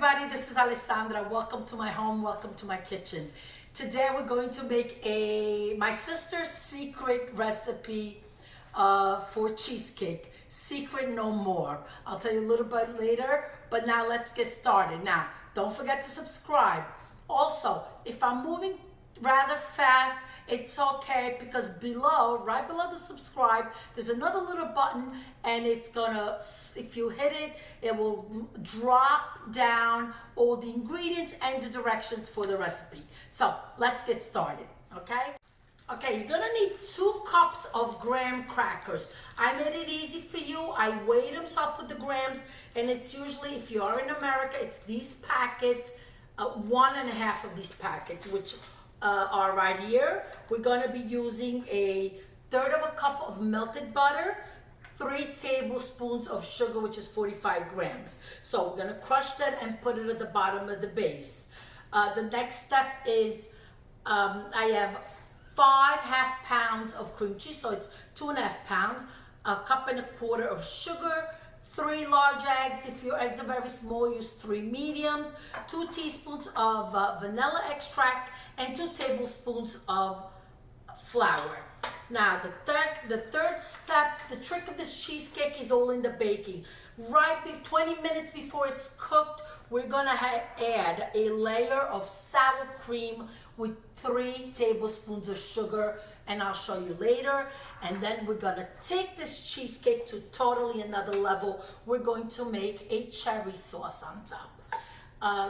everybody, this is Alessandra. Welcome to my home, welcome to my kitchen. Today we're going to make my sister's secret recipe for cheesecake. Secret no more. I'll tell you a little bit later, but now let's get started. Now, don't forget to subscribe. Also, if I'm moving rather fast, it's okay, because below, right below the subscribe, there's another little button, and it's gonna, if you hit it, it will drop down all the ingredients and the directions for the recipe. So let's get started, okay? Okay, you're gonna need 2 cups of graham crackers. I made it easy for you. I weighed them, so I put the grams, and it's usually, if you are in America, it's these packets, 1.5 of these packets, which are right here. We're going to be using a 1/3 of a cup of melted butter, 3 tablespoons of sugar, which is 45 grams. So we're going to crush that and put it at the bottom of the base. The next step is I have 5 half pounds of cream cheese, so it's 2.5 pounds, 1.25 cups of sugar, 3 large eggs. If your eggs are very small, use 3 mediums, 2 teaspoons of vanilla extract, and 2 tablespoons of flour. Now, the third step, the trick of this cheesecake is all in the baking. Right 20 minutes before it's cooked, we're gonna add a layer of sour cream with 3 tablespoons of sugar, and I'll show you later. And then we're gonna take this cheesecake to totally another level. We're going to make a cherry sauce on top.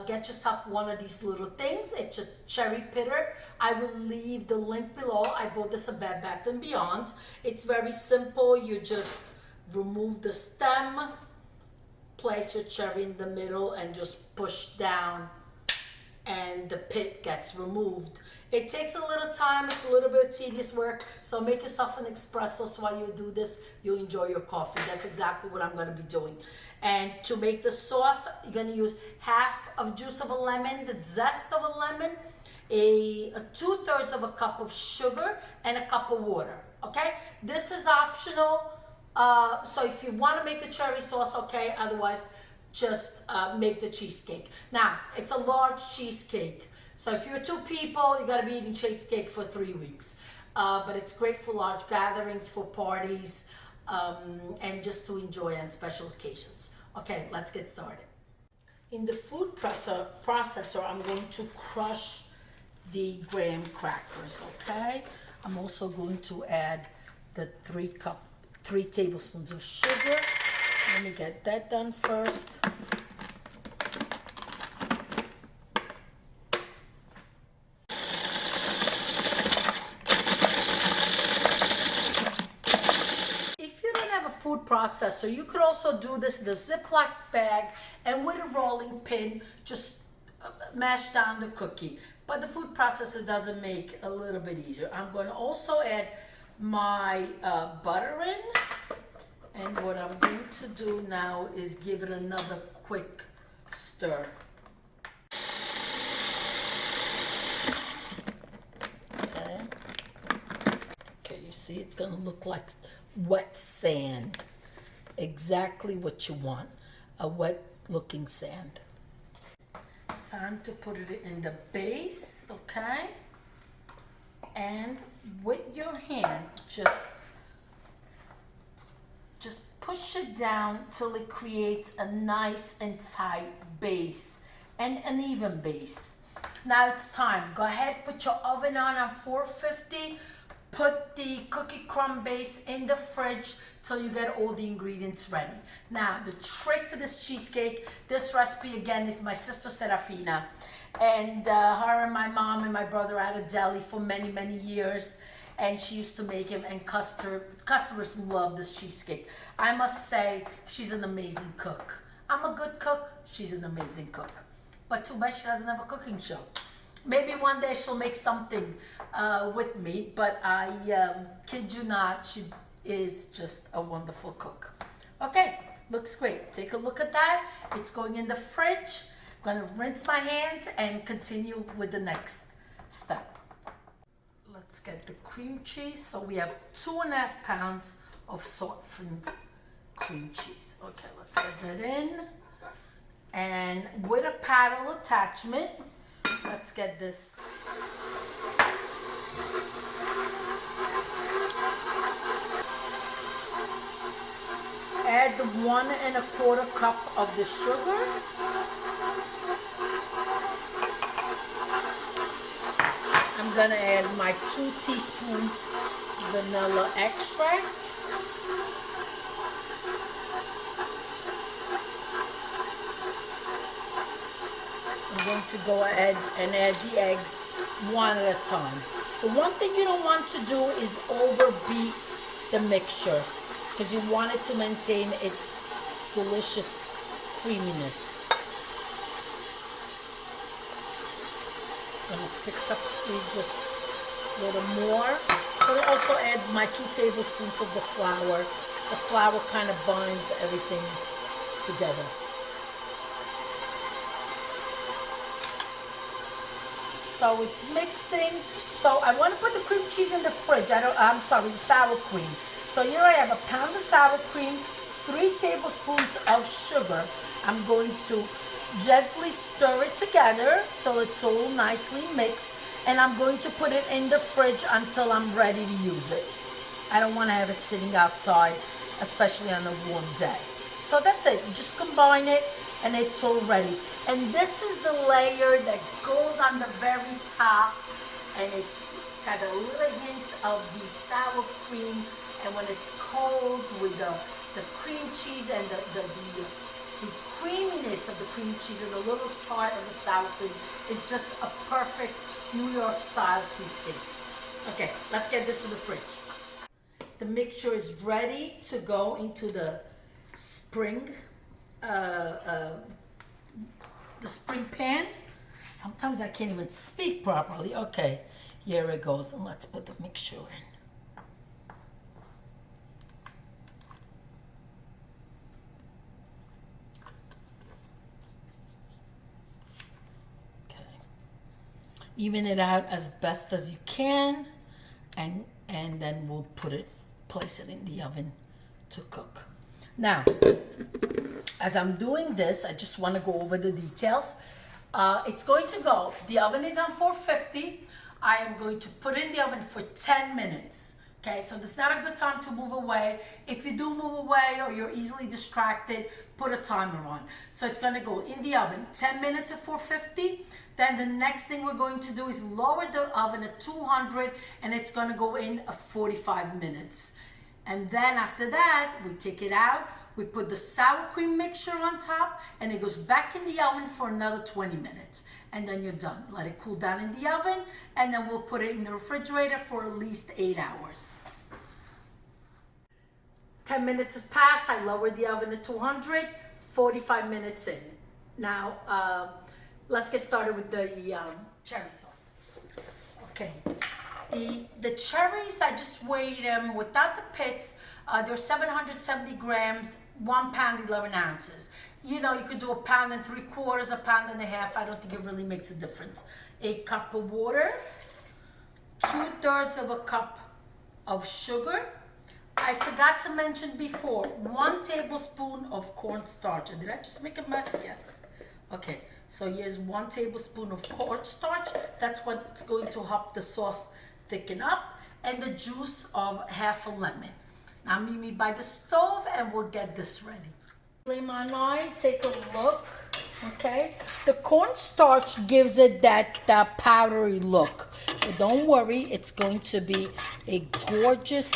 Get yourself one of these little things. It's a cherry pitter. I will leave the link below. I bought this at Bed Bath & Beyond. It's very simple. You just remove the stem, place your cherry in the middle, and just push down, and the pit gets removed. It takes a little time. It's a little bit of tedious work, so make yourself an espresso, so while you do this, you enjoy your coffee. That's exactly what I'm going to be doing. And to make the sauce, you're going to use half of juice of a lemon, the zest of a lemon, a 2/3 of a cup of sugar, and a cup of water. Okay, this is optional. So if you want to make the cherry sauce, okay, otherwise just make the cheesecake. Now, it's a large cheesecake, so if you're 2 people, you got to be eating cheesecake for 3 weeks. But it's great for large gatherings, for parties, and just to enjoy on special occasions. Okay, let's get started. In the food processor, I'm going to crush the graham crackers, okay? I'm also going to add the 3 tablespoons of sugar. Let me get that done first. Food processor, you could also do this in the Ziploc bag, and with a rolling pin, just mash down the cookie. But the food processor doesn't make a little bit easier. I'm going to also add my butter in, and what I'm going to do now is give it another quick stir. Okay, you see it's going to look like wet sand. Exactly what you want, a wet looking sand. Time to put it in the base, okay? And with your hand, just push it down till it creates a nice and tight base, and an even base. Now it's time. Go ahead, put your oven on 450. Put the cookie crumb base in the fridge till you get all the ingredients ready. Now, the trick to this cheesecake, this recipe again is my sister Serafina. And her and my mom and my brother had a deli for many, many years. And she used to make him, and customers love this cheesecake. I must say, she's an amazing cook. I'm a good cook, she's an amazing cook. But too bad she doesn't have a cooking show. Maybe one day she'll make something with me, but I kid you not, she is just a wonderful cook. Okay, looks great. Take a look at that. It's going in the fridge. I'm gonna rinse my hands and continue with the next step. Let's get the cream cheese. So we have 2.5 pounds of softened cream cheese. Okay, let's get that in. And with a paddle attachment, let's get this. Add the 1¼ cup of the sugar. I'm gonna add my 2 teaspoons vanilla extract. I'm going to go ahead and add the eggs one at a time. The one thing you don't want to do is overbeat the mixture because you want it to maintain its delicious creaminess. I'm going to pick up speed just a little more. I'm going to also add my 2 tablespoons of the flour. The flour kind of binds everything together. So it's mixing. So I want to put the cream cheese in the fridge. I'm sorry, the sour cream. So here I have a pound of sour cream, 3 tablespoons of sugar. I'm going to gently stir it together till it's all nicely mixed. And I'm going to put it in the fridge until I'm ready to use it. I don't want to have it sitting outside, especially on a warm day. So that's it. You just combine it and it's all ready. And this is the layer that goes on the very top, and it's got a little hint of the sour cream. And when it's cold with the cream cheese and the creaminess of the cream cheese and the little tart of the sour cream, it's just a perfect New York style cheesecake. Okay, let's get this in the fridge. The mixture is ready to go into the spring pan. Sometimes I can't even speak properly. Okay, here it goes, and let's put the mixture in. Okay, even it out as best as you can, and then we'll place it in the oven to cook. Now, as I'm doing this, I just want to go over the details. It's going to go, the oven is on 450. I am going to put it in the oven for 10 minutes. Okay, so this is not a good time to move away. If you do move away or you're easily distracted, put a timer on. So it's going to go in the oven 10 minutes at 450. Then the next thing we're going to do is lower the oven at 200, and it's going to go in at 45 minutes. And then after that, we take it out. We put the sour cream mixture on top, and it goes back in the oven for another 20 minutes. And then you're done. Let it cool down in the oven, and then we'll put it in the refrigerator for at least 8 hours. 10 minutes have passed. I lowered the oven to 200, 45 minutes in. Now, let's get started with the cherry sauce. Okay. The cherries, I just weighed them without the pits. They're 770 grams, 1 pound, 11 ounces. You know, you could do 1 pound and 3/4, 1.5 pounds. I don't think it really makes a difference. A cup of water, 2/3 of a cup of sugar. I forgot to mention before, 1 tablespoon of cornstarch. Did I just make a mess? Yes. Okay, so here's 1 tablespoon of cornstarch. That's what's going to help the sauce thicken up, and the juice of 1/2 lemon. Now meet me by the stove and we'll get this ready. Flame on high, take a look, okay? The cornstarch gives it that powdery look. But don't worry, it's going to be a gorgeous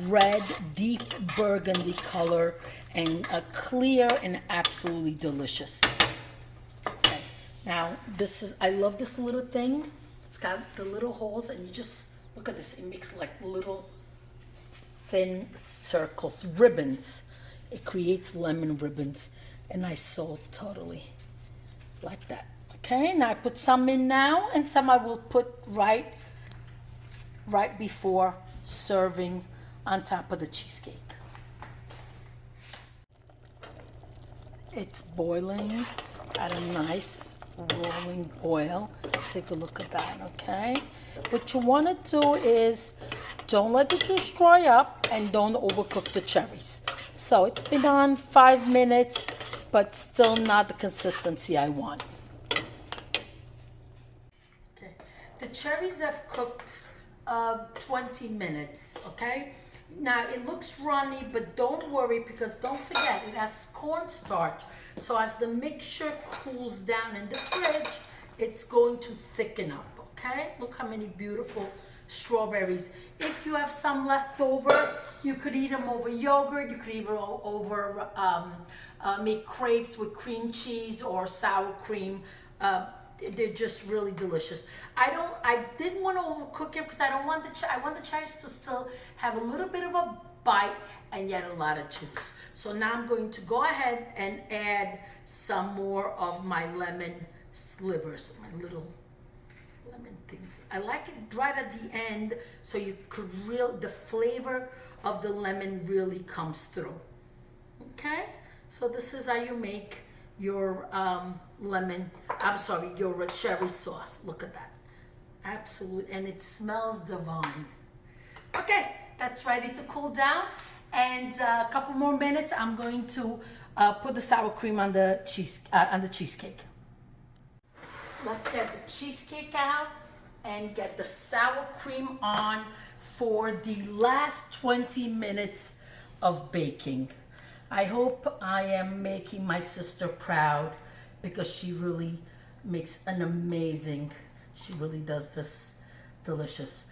red, deep burgundy color, and a clear and absolutely delicious. Okay, now I love this little thing. It's got the little holes, and you just look at this. It makes like little thin circles, ribbons. It creates lemon ribbons, and I sold totally like that. Okay, now I put some in now, and some I will put right before serving on top of the cheesecake. It's boiling at a nice rolling boil. Take a look at that, okay? What you want to do is don't let the juice dry up, and don't overcook the cherries. So it's been on 5 minutes, but still not the consistency I want. Okay, the cherries have cooked 20 minutes, okay? Now it looks runny, but don't worry, because don't forget it has cornstarch. So as the mixture cools down in the fridge, it's going to thicken up, okay? Look how many beautiful strawberries. If you have some left over, you could eat them over yogurt. You could even over make crepes with cream cheese or sour cream. They're just really delicious. I didn't want to overcook it because I don't want I want the cherries to still have a little bit of a bite and yet a lot of juice. So now I'm going to go ahead and add some more of my lemon slivers, my little lemon things. I like it right at the end so you could the flavor of the lemon really comes through. Okay, so this is how you make your your cherry sauce. Look at that. Absolutely, and it smells divine. Okay, that's ready to cool down. And a couple more minutes, I'm going to put the sour cream on the cheesecake. Let's get the cheesecake out and get the sour cream on for the last 20 minutes of baking. I hope I am making my sister proud, because she really makes an amazing, she really does this delicious.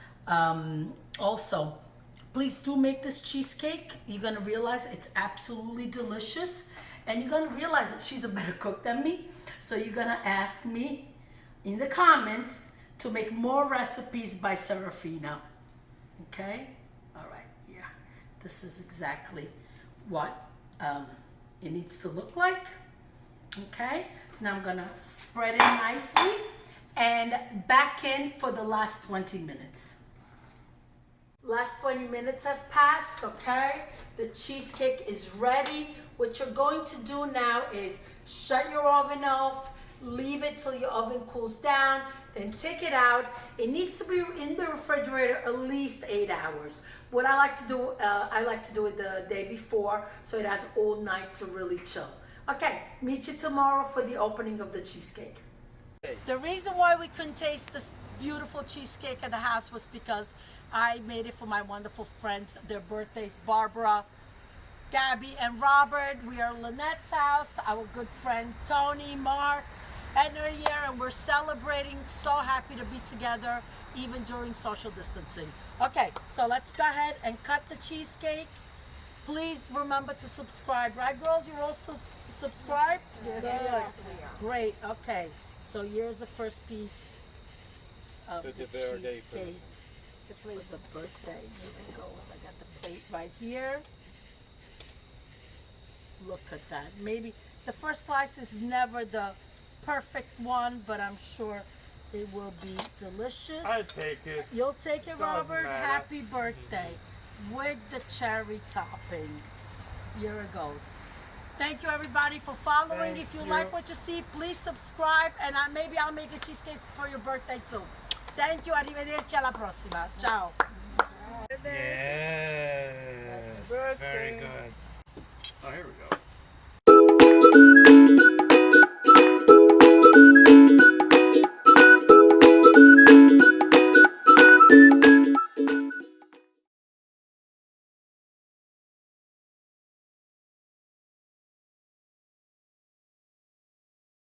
Also, please do make this cheesecake. You're gonna realize it's absolutely delicious, and you're gonna realize that she's a better cook than me. So you're gonna ask me in the comments to make more recipes by Serafina. Okay? All right, yeah. This is exactly what it needs to look like. Okay, now I'm gonna spread it nicely and back in for the last 20 minutes. Last 20 minutes have passed, okay? The cheesecake is ready. What you're going to do now is shut your oven off, leave it till your oven cools down, then take it out. It needs to be in the refrigerator at least 8 hours. What I like to do, I like to do it the day before, so it has all night to really chill. Okay, meet you tomorrow for the opening of the cheesecake. The reason why we couldn't taste this beautiful cheesecake at the house was because I made it for my wonderful friends. Their birthdays, Barbara, Gabby, and Robert. We are at Lynette's house, our good friend Tony, Mark, and they're here, and we're celebrating. So happy to be together, even during social distancing. Okay, so let's go ahead and cut the cheesecake. Please remember to subscribe. Right, girls? You're all subscribed? Yes. Great. Okay. So here's the first piece of the cheesecake. The plate of the birthday. Here it goes. I got the plate right here. Look at that. Maybe the first slice is never the perfect one, but I'm sure it will be delicious. I'd take it. You'll take it, Robert? Happy birthday. With the cherry topping. Here it goes. Thank you, everybody, for following. If you like what you see, please subscribe, and maybe I'll make a cheesecake for your birthday too. Thank you. Arrivederci, alla prossima. Ciao. Yes. Very good. Oh, here we go.